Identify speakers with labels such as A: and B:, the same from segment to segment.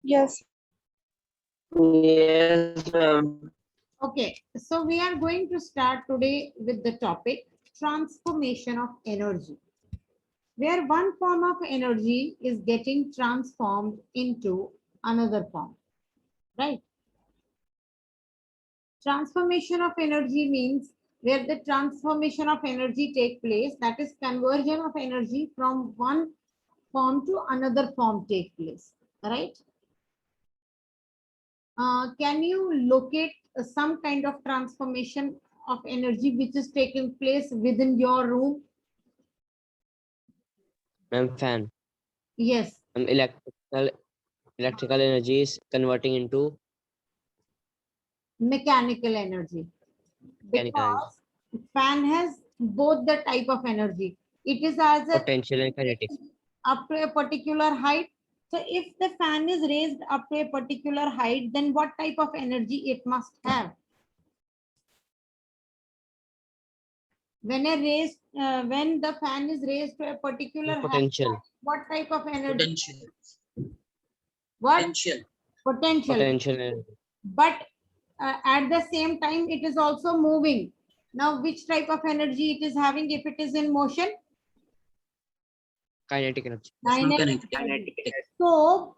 A: Yes.
B: Yes, ma'am.
C: Okay, so we are going to start today with the topic transformation of energy, where one form of energy is getting transformed into another form, right? Transformation of energy means where the transformation of energy take place, that is conversion of energy from one form to another form take place, right? Can you locate some kind of transformation of energy which is taking place within your room?
B: Ma'am, fan.
C: Yes,
B: Electrical energy is converting into
C: mechanical energy.
B: mechanical energy.
C: Because fan has both the type of energy. It is as a
B: Potential and kinetic.
C: up to a particular height. So if the fan is raised up to a particular height, then what type of energy it must have? When the fan is raised to a particular height,
B: Potential.
C: what type of energy?
D: Potential.
C: What?
D: Potential.
C: Potential.
B: Potential energy.
C: But at the same time, it is also moving. Now, which type of energy it is having if it is in motion?
B: Kinetic energy.
C: Kinetic
D: Kinetic.
C: energy. So,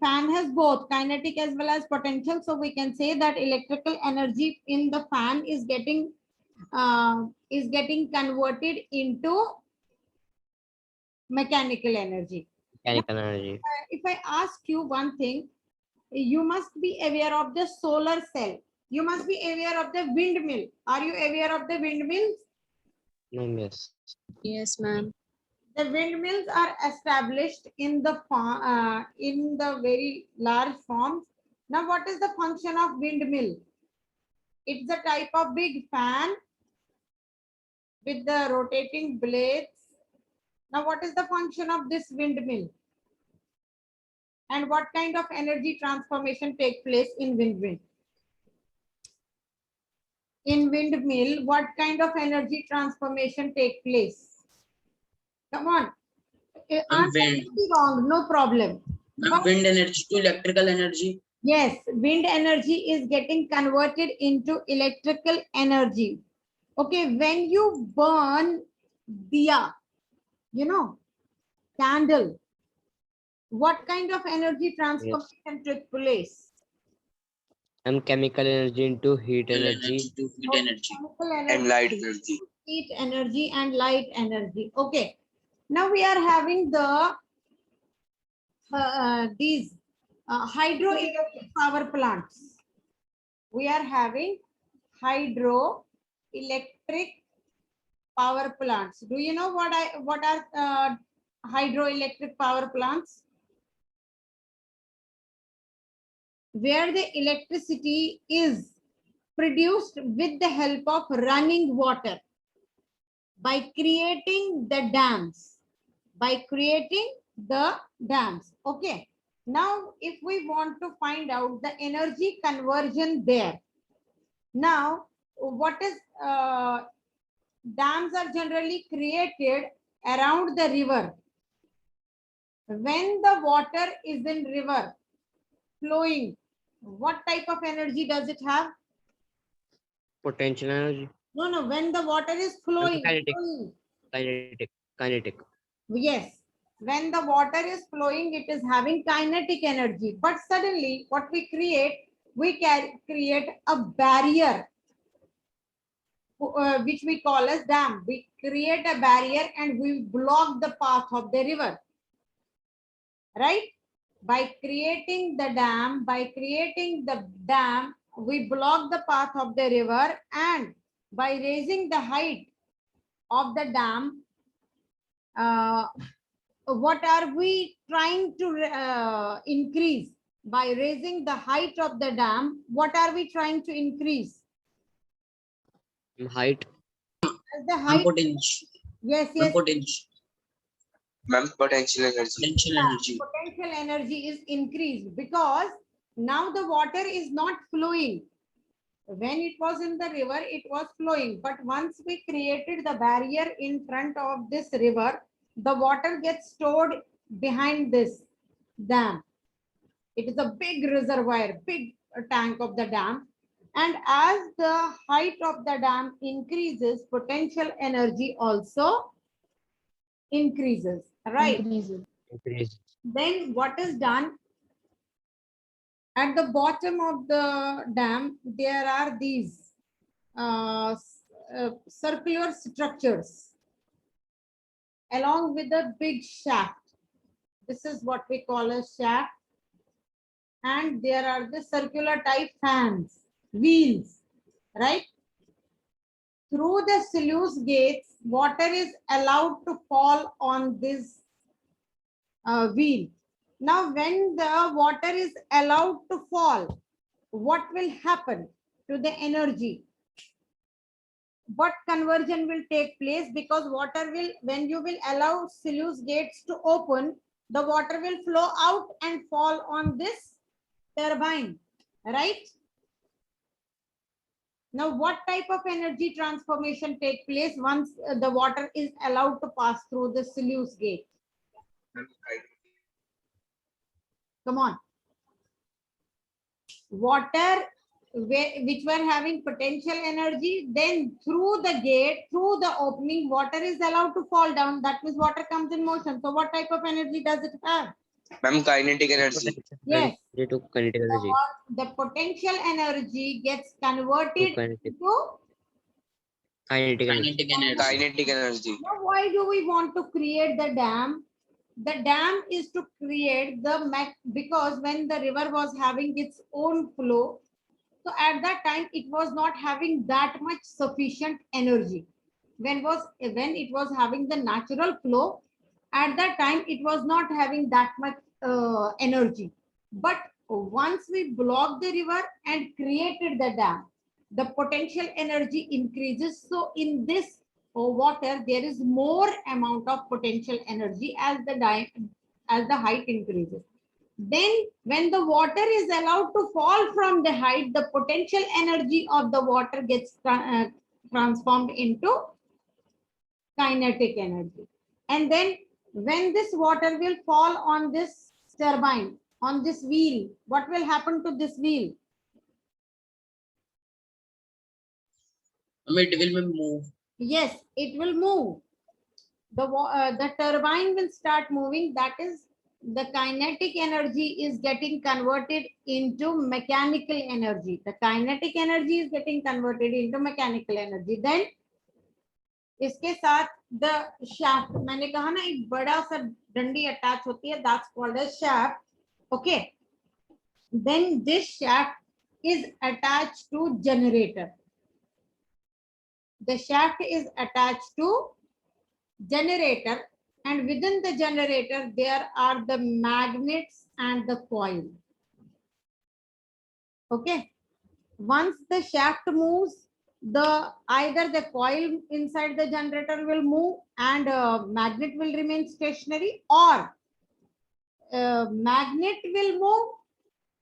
C: fan has both kinetic as well as potential. So, we can say that electrical energy in the fan is getting converted into mechanical energy. Now,
B: Mechanical energy.
C: if I ask you one thing, you must be aware of the solar cell. You must be aware of the windmill. Are you aware of the windmills?
B: No, yes.
A: Yes, ma'am.
C: The windmills are established in the very large forms. Now, what is the function of windmill? It's a type of big fan with the rotating blades. Now, what is the function of this windmill? And what kind of energy transformation take place in windmill? In windmill, what kind of energy transformation take place? Come on. Answer
D: Wind.
C: may be wrong, no problem. But
D: Wind energy to electrical energy.
C: yes, wind energy is getting converted into electrical energy. Okay, when you burn diya, candle, what kind of energy
B: Yes.
C: transformation took place?
B: And chemical energy into heat
D: Chemical
B: energy.
D: to heat
C: Okay,
D: energy.
C: chemical
D: And
C: energy,
D: light energy.
C: heat energy, and light energy. Okay, now we are having these hydroelectric power plants. We are having hydroelectric power plants. Do you know what are hydroelectric power plants? Where the electricity is produced with the help of running water by creating the dams. By creating the dams. Okay. Now, if we want to find out the energy conversion there, now what is dams are generally created around the river. When the water is in river flowing, what type of energy does it have?
B: Potential energy.
C: No, when the water is flowing,
B: Kinetic.
C: flowing.
B: Kinetic.
C: Yes, when the water is flowing, it is having kinetic energy. But suddenly, what we can create a barrier, which we call as dam. We create a barrier and we block the path of the river, right? By creating the dam, we block the path of the river, and by raising the height of the dam, uh, what are we trying to increase? By raising the height of the dam, what are we trying to increase?
B: Height.
C: As the height.
D: Potential.
C: Yes.
D: Potential. Ma'am, potential energy. Potential energy.
C: Potential energy is increased because now the water is not flowing. When it was in the river, it was flowing. But once we created the barrier in front of this river, the water gets stored behind this dam. It is a big reservoir, big tank of the dam. And as the height of the dam increases, potential energy also increases, right?
B: Increase.
C: Then what is done? At the bottom of the dam, there are these circular structures along with a big shaft. This is what we call a shaft. And there are the circular type fans, wheels, right? Through the sluice gates, water is allowed to fall on this wheel. Now, when the water is allowed to fall, what will happen to the energy? What conversion will take place? Because water will, when you will allow sluice gates to open, the water will flow out and fall on this turbine, right? Now, what type of energy transformation take place once the water is allowed to pass through the sluice gate? Come on. Water which were having potential energy, then through the gate, through the opening, water is allowed to fall down. That means water comes in motion. So what type of energy does it have?
D: Ma'am, kinetic energy.
C: Yes.
B: Energy to kinetic energy.
C: The potential energy gets converted
B: Kinetic.
C: into
B: Kinetic energy.
D: Kinetic energy.
C: Now, why do we want to create the dam? The dam is to create the because when the river was having its own flow, so at that time it was not having that much sufficient energy. When it was having the natural flow, at that time it was not having that much energy. But once we blocked the river and created the dam, the potential energy increases. So in this water, there is more amount of potential energy as the height increases. Then when the water is allowed to fall from the height, the potential energy of the water gets transformed into kinetic energy. And then when this water will fall on this turbine, on this wheel, what will happen to this wheel?
A: It will move.
C: Yes, it will move. The turbine will start moving. That is, the kinetic energy is getting converted into mechanical energy. The kinetic energy is getting converted into mechanical energy. Then इसके साथ the shaft, मैंने कहा ना एक बड़ा सा डंडी attach होती है, that's called as shaft. Okay. Then this shaft is attached to generator. The shaft is attached to generator, and within the generator there are the magnets and the coil. Okay. Once the shaft moves, either the coil inside the generator will move and magnet will remain stationary, or magnet will move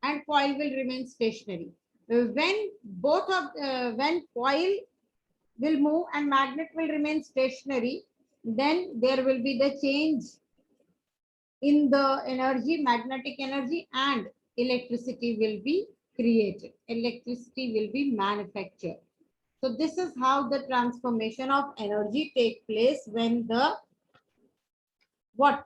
C: and coil will remain stationary. When coil will move and magnet will remain stationary, then there will be the change in the energy, magnetic energy, and electricity will be created. Electricity will be manufactured. So this is how the transformation of energy takes place when where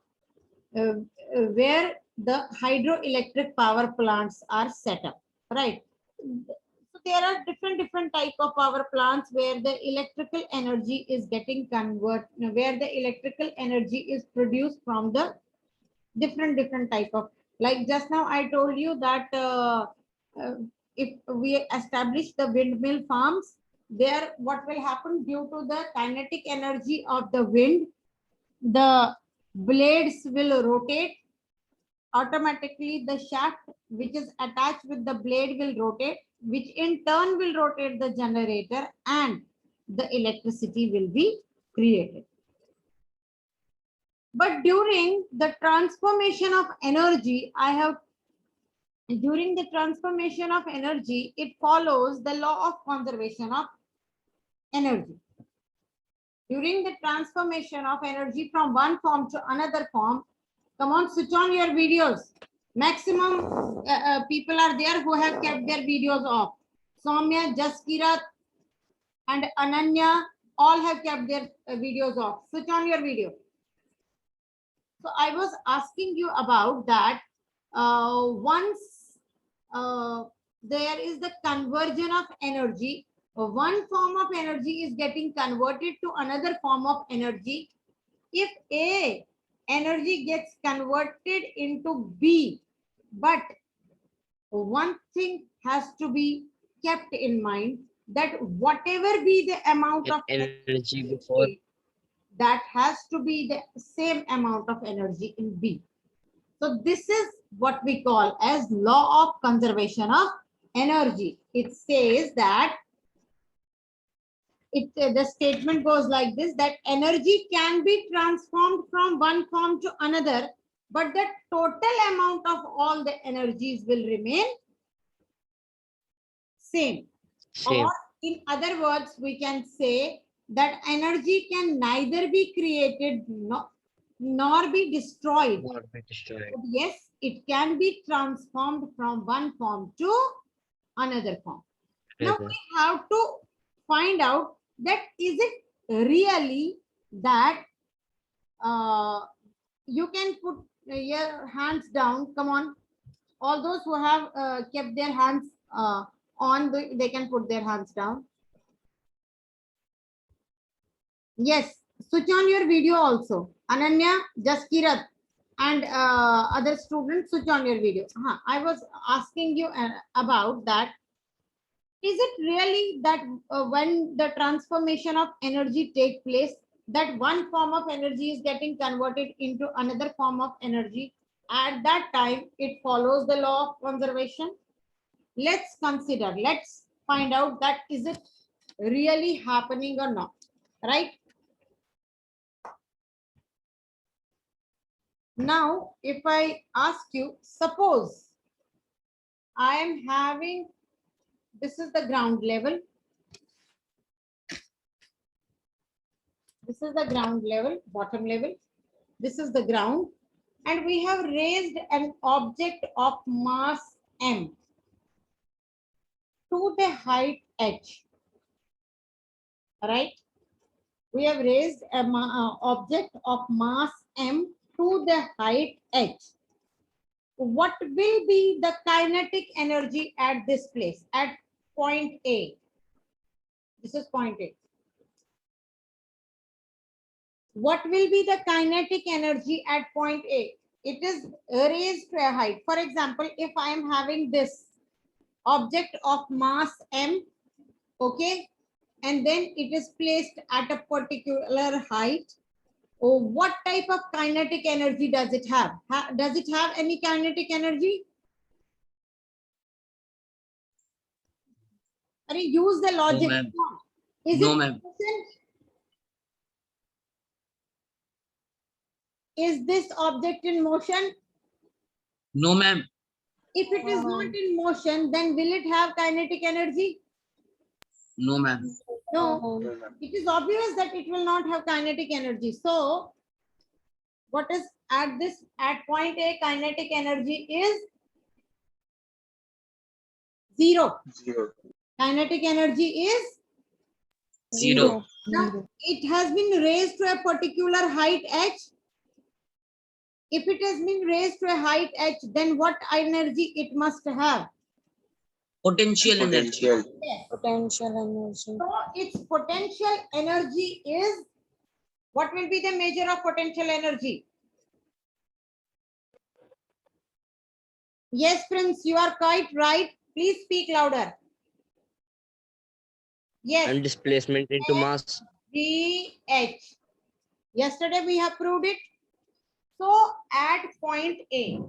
C: the hydroelectric power plants are set up, right? So there are different type of power plants where the electrical energy is getting converted, where the electrical energy is produced from the different type of, like just now I told you that if we establish the windmill farms, there what will happen due to the kinetic energy of the wind, the blades will rotate automatically. The shaft which is attached with the blade will rotate, which in turn will rotate the generator, and the electricity will be created. But during the transformation of energy, it follows the law of conservation of energy. During the transformation of energy from one form to another form, come on, switch on your videos. Maximum people are there who have kept their videos off. Soumya, Jaskirat, and Ananya all have kept their videos off. Switch on your video. So I was asking you about that. Once there is the conversion of energy, one form of energy is getting converted to another form of energy. If A energy gets converted into B, but one thing has to be kept in mind, that whatever be the amount of
B: Energy before.
C: A, that has to be the same amount of energy in B. So this is what we call as law of conservation of energy. It says that the statement goes like this, that energy can be transformed from one form to another, but the total amount of all the energies will remain same.
B: Same.
C: Or in other words, we can say that energy can neither be created nor be destroyed.
B: Not be destroyed.
C: But yes, it can be transformed from one form to another form. Now we have to find out that is it really that you can put your hands down. Come on, all those who have kept their hands on, they can put their hands down. Yes, switch on your video also. Ananya, Jaskirat, and other students, switch on your video. I was asking you about that. Is it really that when the transformation of energy takes place, that one form of energy is getting converted into another form of energy? At that time, it follows the law of conservation. Let's consider, let's find out that is it really happening or not, right? Now, if I ask you, suppose I am having, this is the ground level. This is the ground level, bottom level. This is the ground. And we have raised an object of mass m to the height h. Right? We have raised an object of mass m to the height h. What will be the kinetic energy at this place, at point A? This is point A. What will be the kinetic energy at point A? It is raised to a height. For example, if I am having this object of mass m, okay, and then it is placed at a particular height, what type of kinetic energy does it have? Does it have any kinetic energy? Use the logic.
A: ma'am.
C: Is
A: No,
C: it
A: ma'am.
C: Is this object in motion?
A: No, ma'am.
C: If it is not in motion, then will it have kinetic energy?
A: No, ma'am.
C: No, it is obvious that it will not have kinetic energy. So, what is at point A, kinetic energy is 0.
D: Zero.
C: Kinetic energy is
A: 0.
C: now it has been raised to a particular height h. If it has been raised to a height h, then what energy it must have?
A: Potential energy.
D: Potential.
C: Yes.
E: Potential energy.
C: So its potential energy is, what will be the measure of potential energy? Yes, Prince, you are quite right. Please speak louder. Yes.
B: And displacement into mass.
C: GH. Yesterday we have proved it. So at point A,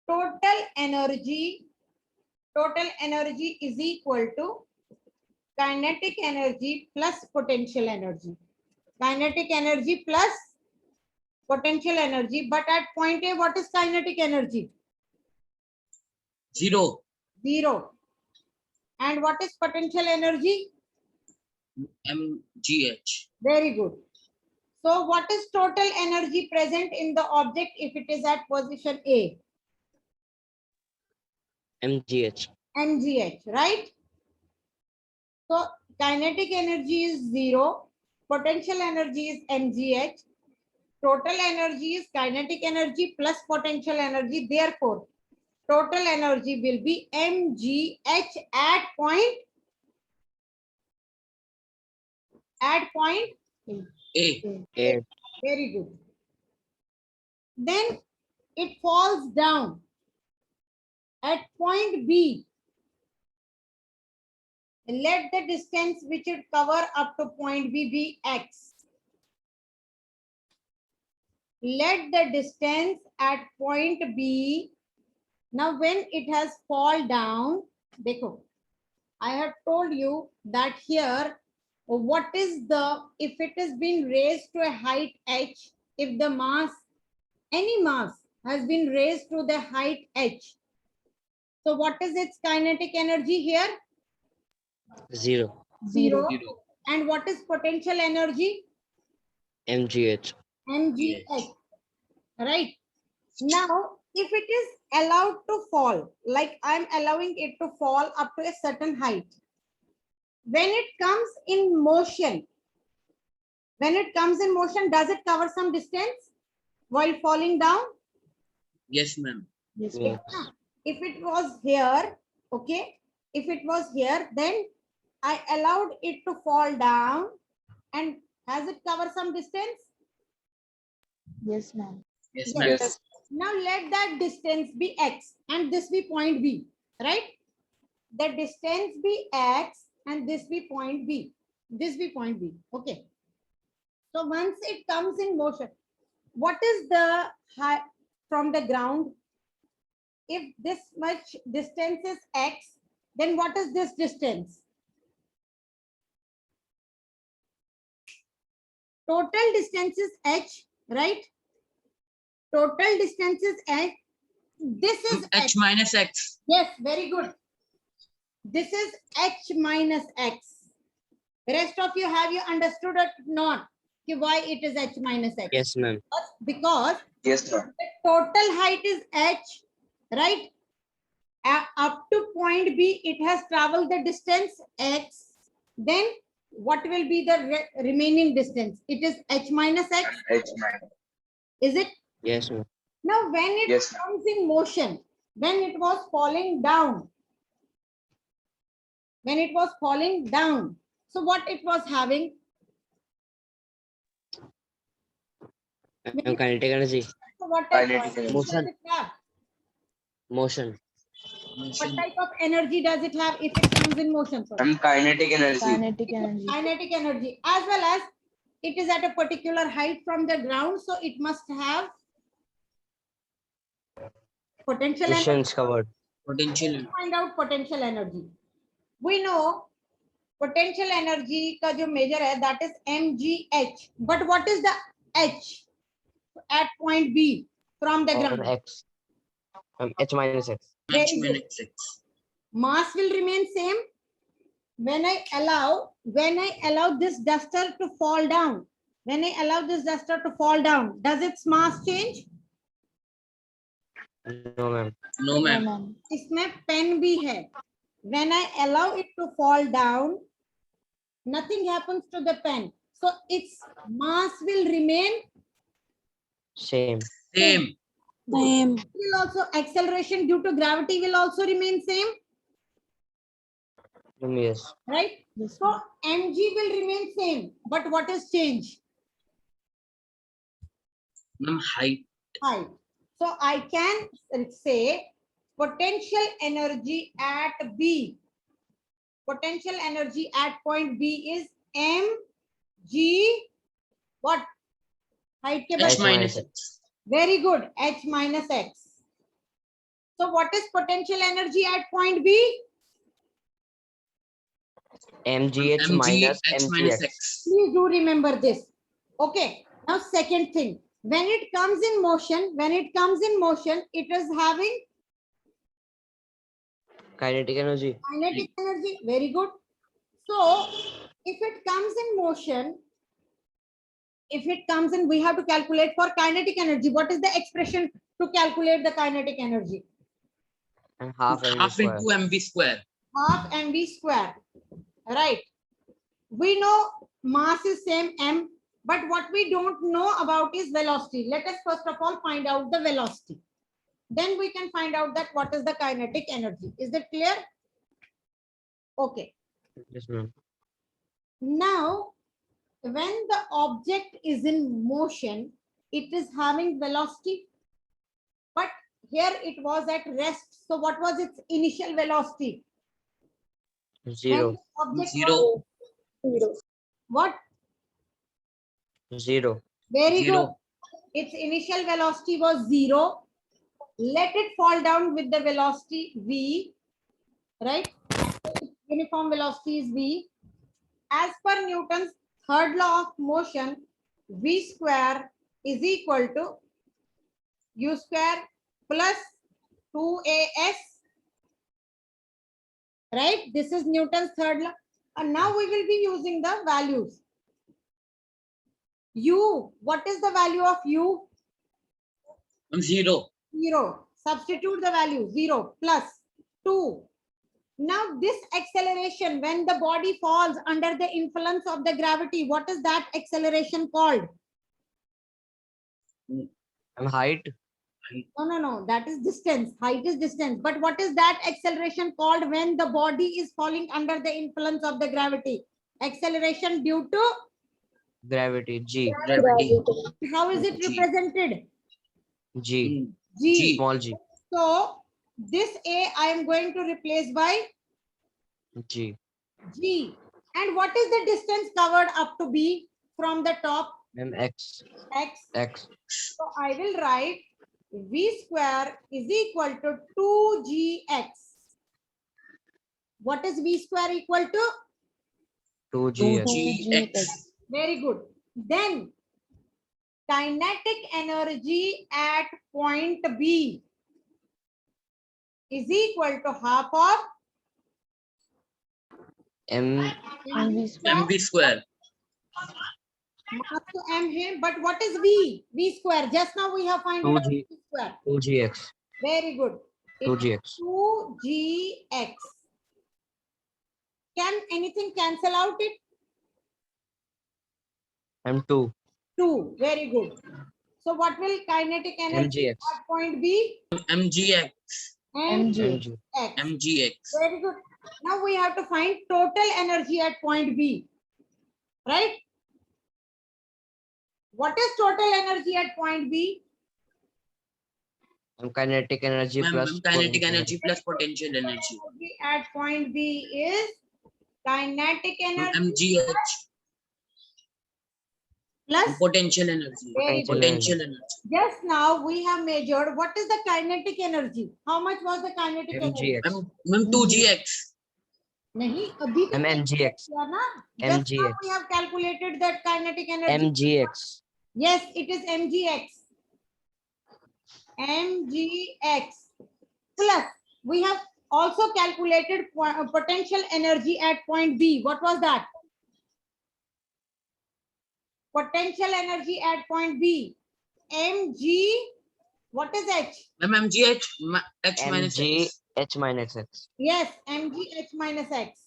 C: total energy is equal to kinetic energy plus potential energy. Kinetic energy plus potential energy. But at point A, what is kinetic energy?
A: 0.
C: 0. And what is potential energy?
A: mgh.
C: Very good. So what is total energy present in the object if it is at position A?
B: mgh.
C: mgh, right? So kinetic energy is 0, potential energy is mgh, total energy is kinetic energy plus potential energy. Therefore, total energy will be mgh at point
A: A.
B: A.
C: Very good. Then it falls down at point B. Let the distance which it cover up to point B be x. Let the distance at point B. Now when it has fall down, देखो, I have told you that here, what is the, if it has been raised to a height h, if the mass, any mass has been raised to the height h, so what is its kinetic energy here?
B: 0.
C: 0.
A: 0.
C: And what is potential energy?
B: mgh.
C: mgh. Right. Now, if it is allowed to fall, like I'm allowing it to fall up to a certain height, when it comes in motion, does it cover some distance while falling down?
A: Yes, ma'am.
B: Yes.
C: If it was here, okay, if it was here, then I allowed it to fall down, and has it covered some distance?
E: Yes, ma'am.
A: Yes, ma'am.
D: Yes.
C: Now let that distance be x and this be point B, right? The distance be x and this be point B. This be point B. Okay. So once it comes in motion, what is the height from the ground? If this much distance is x, then what is this distance? Total distance is h, right? Total distance is h. This is
A: H minus X.
C: Yes, very good. This is h minus x. Rest of you, have you understood or not? Why it is h minus x?
B: Yes, ma'am.
C: Because
D: Yes, ma'am.
C: the total height is h, right? Up to point B, it has traveled the distance x. Then what will be the remaining distance? It is h minus x.
D: H minus.
C: Is it?
B: Yes, ma'am.
C: Now, when it
D: Yes.
C: comes in motion, when it was falling down, so what it was having?
B: Kinetic energy.
C: So what type
D: Kinetic
C: of
D: energy.
C: does it have?
B: Motion.
C: What type of energy does it have if it comes in motion? Sorry.
D: Ma'am, kinetic energy.
E: Kinetic energy.
C: Kinetic energy, as well as it is at a particular height from the ground, so it must have potential energy.
B: Distance covered.
A: Potential.
C: Find out potential energy. We know potential energy का जो measure है, that is mgh. But what is the h at point B from the
B: Or
C: ground?
B: x. H minus x.
C: Very
A: H
C: good.
A: minus X.
C: Mass will remain same. When I allow this duster to fall down, does its mass change?
B: No, ma'am.
A: No,
E: No,
A: ma'am.
E: ma'am.
C: इसमें pen भी है. When I allow it to fall down, nothing happens to the pen. So its mass will remain
B: Same.
A: Same.
E: Same.
C: will also acceleration due to gravity will also remain same,
B: Yes.
C: right?
E: Yes,
C: So mg will remain same, but what is change?
A: Ma'am, height.
C: Height. So I can say potential energy at B. Potential energy at point B is mg what? Height के
A: H
C: बाद
A: minus X.
C: very good, h minus x. So what is potential energy at point B?
B: mgh
A: MG
B: minus
A: H minus
B: mgx.
A: X.
C: Please do remember this. Okay. Now second thing, when it comes in motion, it is having
B: Kinetic energy.
C: kinetic energy. Very good. So if it comes in motion, if it comes in, we have to calculate for kinetic energy. What is the expression to calculate the kinetic energy?
B: And half mv
A: half
B: square.
A: into mv square.
C: Half mv square, right? We know mass is same m, but what we don't know about is velocity. Let us first of all find out the velocity. Then we can find out that what is the kinetic energy. Is that clear? Okay.
B: Yes, ma'am.
C: Now, when the object is in motion, it is having velocity. But here it was at rest. So what was its initial velocity? When
B: Zero.
C: the object
A: Zero.
C: was- what?
B: Zero.
C: Very
A: Zero.
C: good. Its initial velocity was 0. Let it fall down with the velocity v, right? Uniform velocity is v. As per Newton's third law of motion, v square is equal to u square plus 2as, right? This is Newton's third law. And now we will be using the values. U, what is the value of u?
A: Zero.
C: 0. Substitute the value 0 plus 2. Now this acceleration, when the body falls under the influence of the gravity, what is that acceleration called?
B: And height.
C: No. That is distance. Height is distance. But what is that acceleration called when the body is falling under the influence of the gravity? Acceleration due to,
B: Gravity. G.
A: Gravity.
C: how is it
A: G.
C: represented?
B: G.
C: G.
B: Small g.
C: So this A I am going to replace by
B: G.
C: G. And what is the distance covered up to B from the top?
B: Mx.
C: X.
B: X.
C: So I will write V square is equal to 2gx. What is V square equal to?
B: 2gx.
A: 2gx.
C: Very good. Then kinetic energy at point B is equal to half of
B: M.
E: mv square.
A: mv square.
C: mass to m है, but what is V? V square. Just now we have find out
B: 2g.
C: V square.
B: 2gx.
C: Very good. It is
B: 2gx.
C: 2gx. Can anything cancel out it?
B: M2.
C: 2. Very good. So what will kinetic energy
B: mgx.
C: at point B?
A: mgx.
C: And
B: mg.
C: x.
A: mgx.
C: Very good. Now we have to find total energy at point B. Right? What is total energy at point B?
B: And kinetic energy
A: Ma'am,
B: plus
A: kinetic
B: potential
A: energy plus potential energy.
C: Energy at point B is kinetic energy
A: mgh.
C: plus.
A: Potential energy.
C: Very good.
A: Potential energy.
C: Just now we have measured what is the kinetic energy. How much was the kinetic energy?
B: mgx.
A: Ma'am, 2gx.
C: नहीं अभी तो
B: mgx.
C: किया ना. Just now
B: mgx.
C: we have calculated that kinetic energy.
B: mgx.
C: Yes, it is mgx. mgx plus we have also calculated potential energy at point B. What was that? Potential energy at point B. mg. What is h?
A: Ma'am, mgh. H minus
B: mg.
A: x.
B: H minus x.
C: Yes, mg h minus x.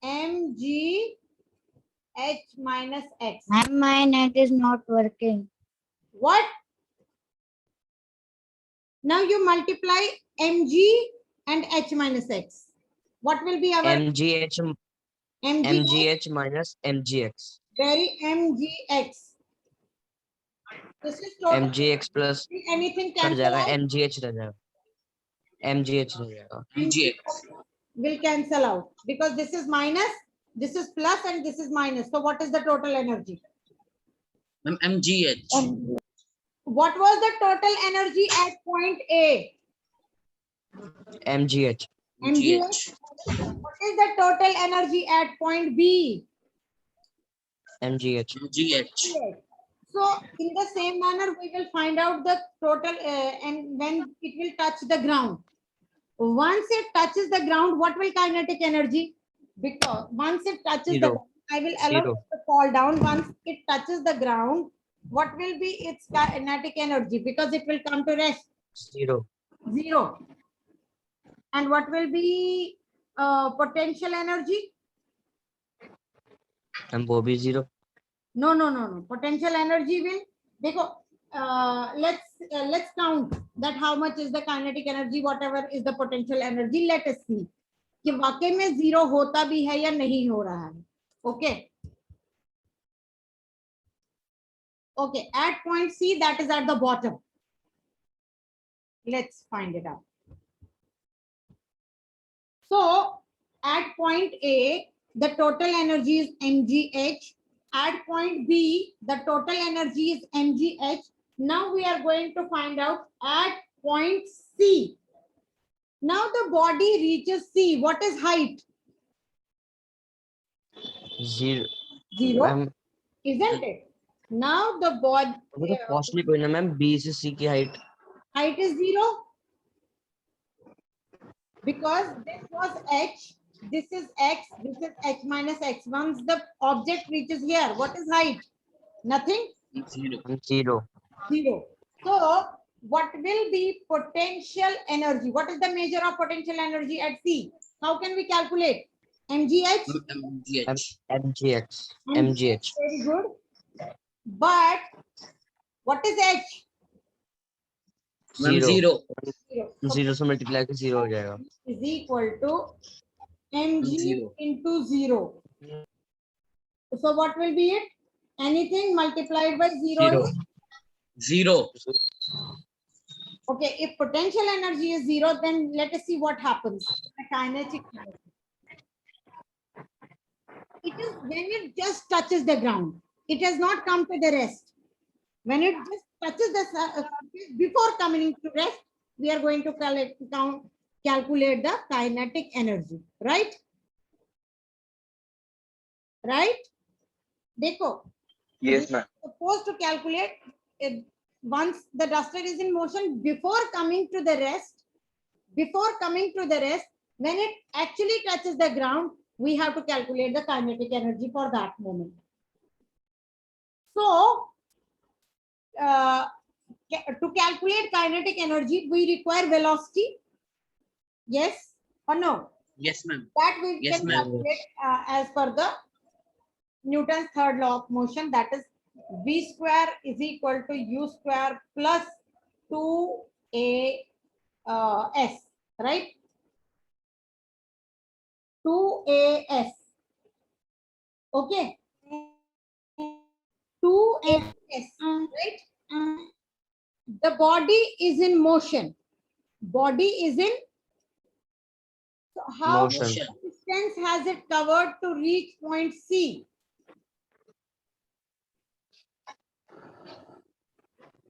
C: mg h minus x.
E: My net is not working.
C: What? Now you multiply mg and h minus x. What will be our
B: mgh.
C: mg?
B: mgh minus mgx.
C: Very mgx. This is total.
B: mgx plus
C: Anything
B: cut
C: cancel
B: जाएगा
C: out?
B: mgh रह जाएगा. mgh रह जाएगा.
A: mgx.
C: Will cancel out because this is minus, this is plus, and this is minus. So what is the total energy?
A: Ma'am, mgh.
C: What was the total energy at point A?
B: mgh.
C: mgh. What is the total energy at point B?
B: mgh.
A: mgh.
C: So in the same manner, we will find out the total and when it will touch the ground. Once it touches the ground, what will kinetic energy? Because once it touches the
B: Zero.
C: ground, I will allow
B: Zero.
C: it to fall down. Once it touches the ground, what will be its kinetic energy? Because it will come to rest.
B: 0.
C: 0. And what will be potential energy?
B: And वो भी 0.
C: No. Potential energy will, देखो, let's count that how much is the kinetic energy, whatever is the potential energy. Let us see कि वाकई में 0 होता भी है या नहीं हो रहा है. Okay. Okay, at point C, that is at the bottom. Let's find it out. So at point A, the total energy is mgh. At point B, the total energy is mgh. Now we are going to find out at point C. Now the body reaches C. What is height?
B: 0.
C: 0,
B: ma'am
C: isn't it? Now the body
B: वो तो possible कोई ना ma'am, B से C की height.
C: height is 0 because this was h, this is x, this is h minus x. Once the object reaches here, what is height? Nothing.
A: 0.
B: 0.
C: 0. So what will be potential energy? What is the measure of potential energy at C? How can we calculate? mgh.
A: mgh.
B: MGH. MGH.
C: Very good. But what is h?
A: Ma'am, 0.
C: 0.
B: 0 से multiply के 0 हो जाएगा.
C: Is equal to mg
A: 0.
C: into 0. So what will be it? Anything multiplied by 0
B: 0.
C: is
A: 0.
C: okay. If potential energy is 0, then let us see what happens. The kinetic energy. It is when it just touches the ground. It has not come to the rest. When it just touches the surface before coming to rest, we are going to calculate the kinetic energy. Right? Right? Dekho.
D: Yes, ma'am.
C: Supposed to calculate it once the duster is in motion before coming to the rest. Before coming to the rest, when it actually touches the ground, we have to calculate the kinetic energy for that moment. So, to calculate kinetic energy, we require velocity. Yes or no?
A: Yes, ma'am.
C: That we
A: Yes,
C: can
A: ma'am.
C: calculate as per the Newton's third law of motion, that is v square is equal to u square plus 2a s, right? 2as. Okay. 2as, right? The body is in motion. Body is in. So how much
B: Motion.
C: distance has it covered to reach point C?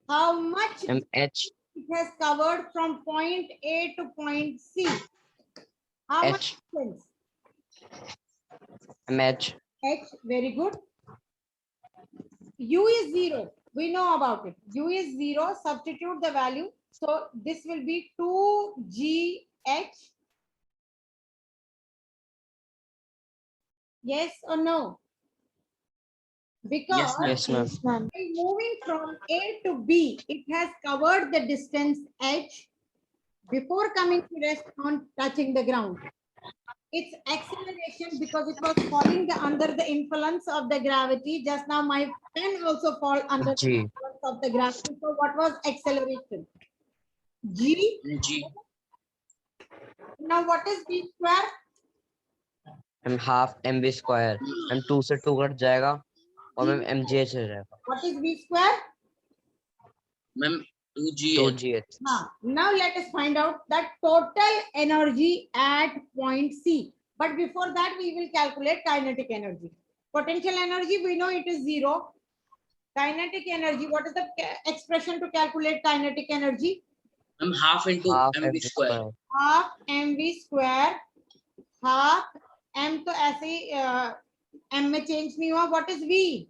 C: How much
B: MH.
C: it has covered from point A to point C? How much
B: H.
C: distance?
B: MH.
C: H, very good. U is 0. We know about it. U is 0. Substitute the value. So this will be 2GH. Yes or no? Because
A: Yes, ma'am.
B: Yes, ma'am.
C: by moving from A to B, it has covered the distance H before coming to rest on touching the ground. Its acceleration, because it was falling under the influence of the gravity. Just now my pen also fall under the
B: G.
C: influence of the gravity. So what was acceleration? G.
A: G.
C: Now what is V square?
B: Ma'am half MV square. Ma'am 2 से 2 cut जाएगा और ma'am MGH हो जाएगा.
C: What is V square?
A: Ma'am, 2G.
B: 2GH.
C: Now let us find out that total energy at point C. But before that, we will calculate kinetic energy. Potential energy, we know it is 0. Kinetic energy, what is the expression to calculate kinetic energy?
A: Ma'am, half into
B: Half
A: mv
B: MV
A: square.
B: Square.
C: Half mv square. Half m तो ऐसे ही m में change नहीं हुआ. What is v?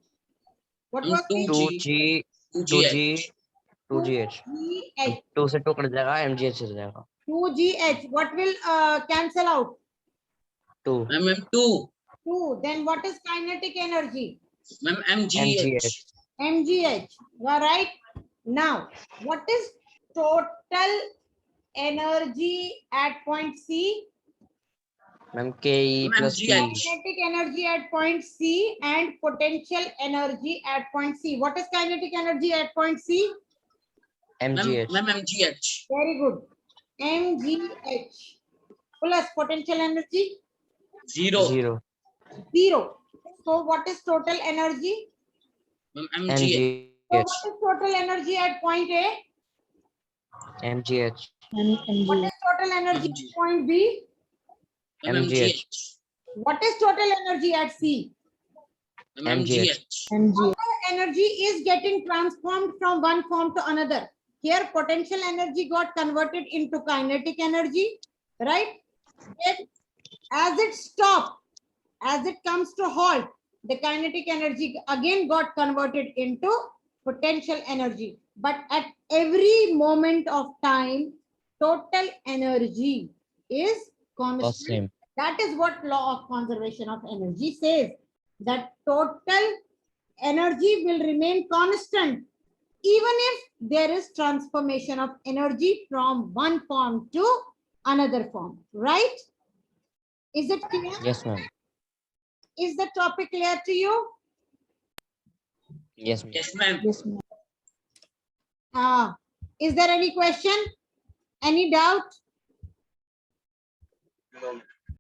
C: What was v?
B: 2G.
A: 2G.
B: 2GH.
C: 2gh.
B: 2 से 2 cut जाएगा, MGH हो जाएगा.
C: 2gh. What will cancel out?
B: 2.
A: Ma'am, 2.
C: 2. Then what is kinetic energy?
A: Ma'am, mgh.
C: mgh. You are right. Now, what is total energy at point C?
B: Ma'am, Ke plus P.
A: mgh.
C: Kinetic energy at point C and potential energy at point C. What is kinetic energy at point C?
B: Mgh.
A: Ma'am, mgh.
C: Very good. mgh plus potential energy
A: 0.
B: 0.
C: 0. So what is total energy?
A: Ma'am, mgh.
C: So
B: Mgh.
C: what is total energy at point A?
B: Mgh.
C: What is total energy at point B?
A: Ma'am,
B: mgh.
C: What is total energy at C?
A: Ma'am,
B: mgh.
A: mgh.
C: Energy is getting transformed from one form to another. Here potential energy got converted into kinetic energy, right? Then as it stops, as it comes to halt, the kinetic energy again got converted into potential energy. But at every moment of time, total energy is constant.
B: Same.
C: That is what law of conservation of energy says, that total energy will remain constant even if there is transformation of energy from one form to another form, right? Is it clear?
B: Yes, ma'am.
C: Is the topic clear to you?
B: Yes, ma'am.
A: Yes, ma'am.
C: Is there any question? Any doubt?
D: No.